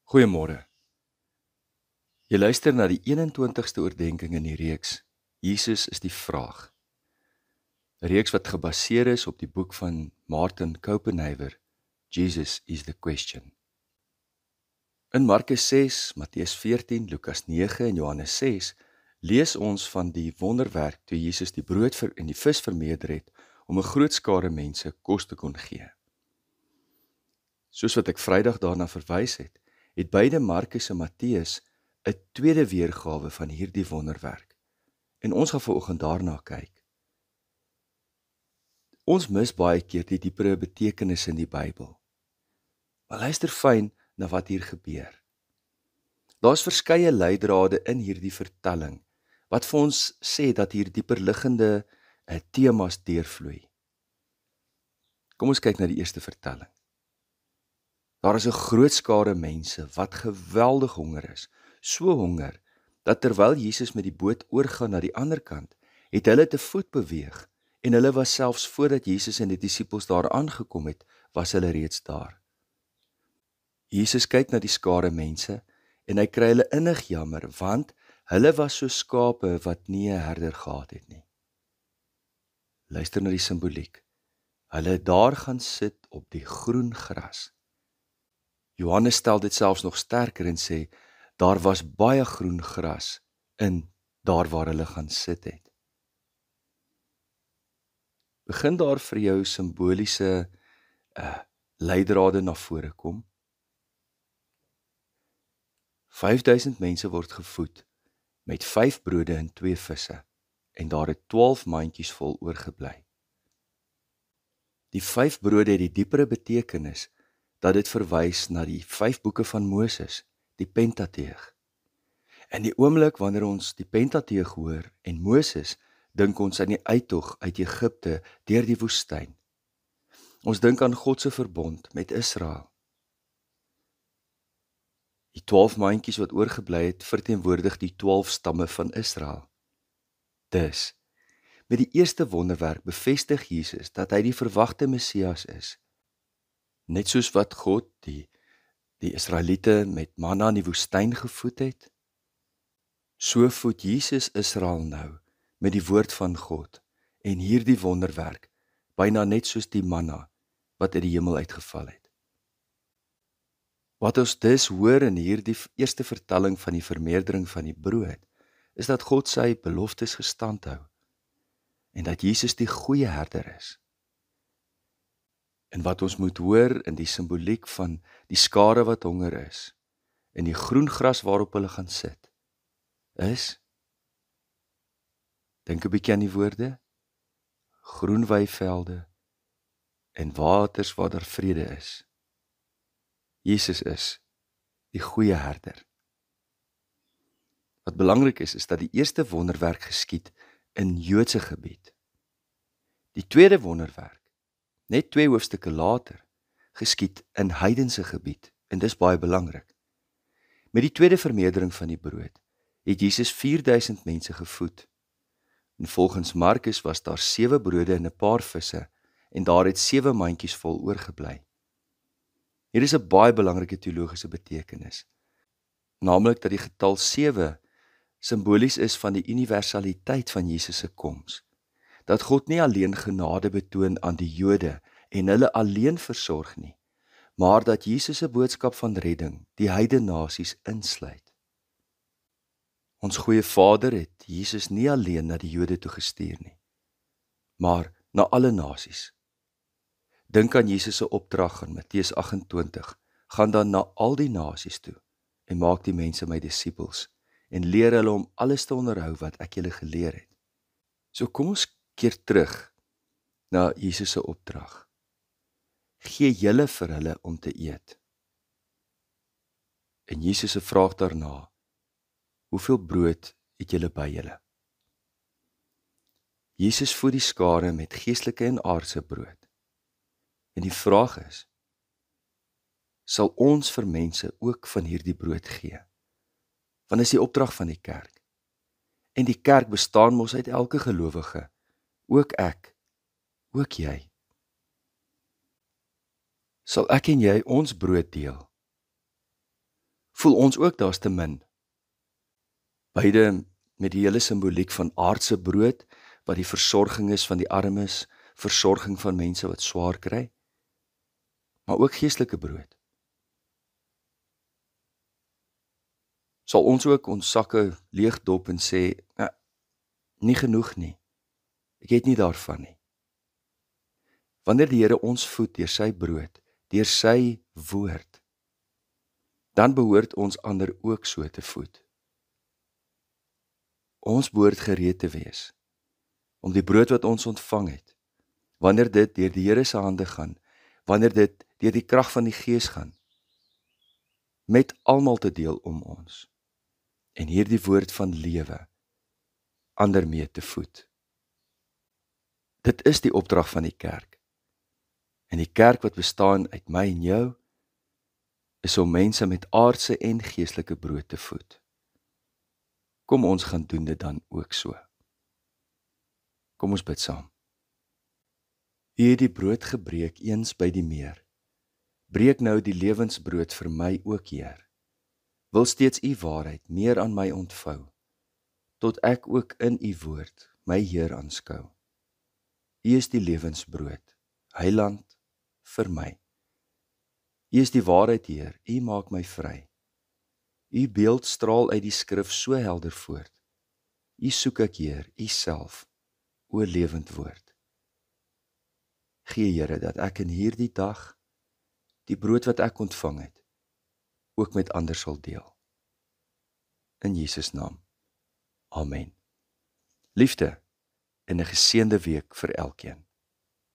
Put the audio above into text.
Goeiemôre. Jy luister na die 21ste oordeenking in die reeks Jesus is die vraag. 'n Reeks wat gebaseer is op die boek van Martin Copenhaver, Jesus is the question. In Markus 6, Matteus 14, Lukas 9 en Johannes 6 lees ons van die wonderwerk toe Jesus die brood en die vis vermeerder het om 'n groot skare mense kos te kon gee. Soos wat ek Vrydag daarna verwys het beide Markus en Matteus 'n tweede weergawe van hierdie wonderwerk. En ons gaan vanoggend daarna kyk. Ons mis baie keer die diepere betekenis in die Bybel. Maar luister fyn na wat hier gebeur. Daar's verskeie leidrade in hierdie vertelling wat vir ons sê dat hier dieper liggende temas deurvloei. Kom ons kyk na die eerste vertelling. Daar is 'n groot skare mense wat geweldig honger is. So honger, dat terwyl Jesus met die boot oorgaan na die ander kant, het hulle te voet beweeg, en hulle was selfs voordat Jesus en die disippels daar aangekom het, was hulle reeds daar. Jesus kyk na die skare mense, en hy kry hulle innig jammer, want hulle was so skape wat nie 'n herder gehad het nie. Luister na die simboliek. Hulle het daar gaan sit op die groen gras. Johannes stel dit selfs nog sterker en sê, daar was baie groen gras in daar waar hulle gaan sit het. Begin daar vir jou simboliese leidrade na vore kom. 5000 mense word gevoed met 5 brode en 2 visse, en daar het 12 mandjies vol oorgebly. Die 5 brode het die diepere betekenis dat dit verwys na die 5 boeke van Moses, die Pentateeg. In die oomblik wanneer ons die Pentateeg hoor en Moses, dink ons aan die uittog uit Egipte deur die woestyn. Ons dink aan God se verbond met Israel. Die 12 mandjies wat oorgebly het, verteenwoordig die 12 stamme van Israel. Dus, met die eerste wonderwerk bevestig Jesus dat hy die verwagte Messias is. Net soos wat God die Israeliete met manna in die woestyn gevoed het, so voed Jesus Israel nou met die woord van God en hierdie wonderwerk, byna net soos die manna wat uit die hemel uitgeval het. Wat ons dus hoor in hierdie eerste vertelling van die vermeerdering van die brood, is dat God sy beloftes gestand hou en dat Jesus die goeie herder is. En wat ons moet hoor in die simboliek van die skare wat honger is, en die groen gras waarop hulle gaan sit, is, dink 'n bietjie aan die woorde, groen weivelde en waters waar daar vrede is. Jesus is die goeie herder. Wat belangrik is dat die eerste wonderwerk geskied in Joodse gebied. Die tweede wonderwerk, net 2 hoofstukke later, geskied in heidense gebied, en dis baie belangrik. Met die tweede vermeerdering van die brood, het Jesus 4000 mense gevoed. En volgens Markus was daar 7 brode en 'n paar visse, en daar het 7 mandjies vol oorgebly. Hier is 'n baie belangrike teologiese betekenis, naamlik dat die getal 7 simbolies is van die universaliteit van Jesus se koms. Dat God nie alleen genade betoon aan die Jode en hulle alleen versorg nie, maar dat Jesus se boodskap van redding die heidene nasies insluit. Ons goeie Vader het Jesus nie alleen na die Jode toe gestuur nie, maar na alle nasies. Dink aan Jesus se opdrag in Matteus 28, gaan dan na al die nasies toe en maak die mense my disippels en leer hulle om alles te onderhou wat ek julle geleer het. So kom ons keer terug na Jesus se opdrag. Gee julle vir hulle om te eet. En Jesus se vraag daarna, hoeveel brood het julle by julle? Jesus voed die skare met geestelike en aardse brood. En die vraag is, sal ons vir mense ook van hierdie brood gee? Want is die opdrag van die kerk. En die kerk bestaan mos uit elke gelowige, ook ek, ook jy. Sal ek en jy ons brood deel? voel ons ook daar's te min. Beide met die hele simboliek van aardse brood, wat die versorging is van die armes, versorging van mense wat swaar kry, maar ook geestelike brood. Sal ons ook ons sakke leegdop en sê, nie genoeg nie, ek het nie daarvan nie. Wanneer die Here ons voed deur sy brood, deur sy woord, dan behoort ons ander ook so te voed. Ons behoort gereed te wees, om die brood wat ons ontvang het, wanneer dit deur die Here se hande gaan, wanneer dit deur die krag van die Gees gaan, met almal te deel om ons, en hierdie woord van lewe, ander mee te voed. Dit is die opdrag van die kerk, en die kerk wat bestaan uit my en jou, is om mense met aardse en geestelike brood te voed. Kom ons gaan doen dit dan ook so. Kom ons bid saam. U het die brood gebreek eens by die meer. Breek nou die lewensbrood vir my ook, Heer. Wil steeds u waarheid meer aan my ontvou, tot ek ook in u woord my Heer aanskou. U is die lewensbrood, Heiland vir my. U is die waarheid, Heer, u maak my vry. U beeld straal uit die skrif so helder voort. U soek ek, Heer, u self, o lewend woord. Gee, Here, dat ek in hierdie dag die brood wat ek ontvang het, ook met ander sal deel. In Jesus naam. Amen. Liefde en 'n geseënde week vir elkeen.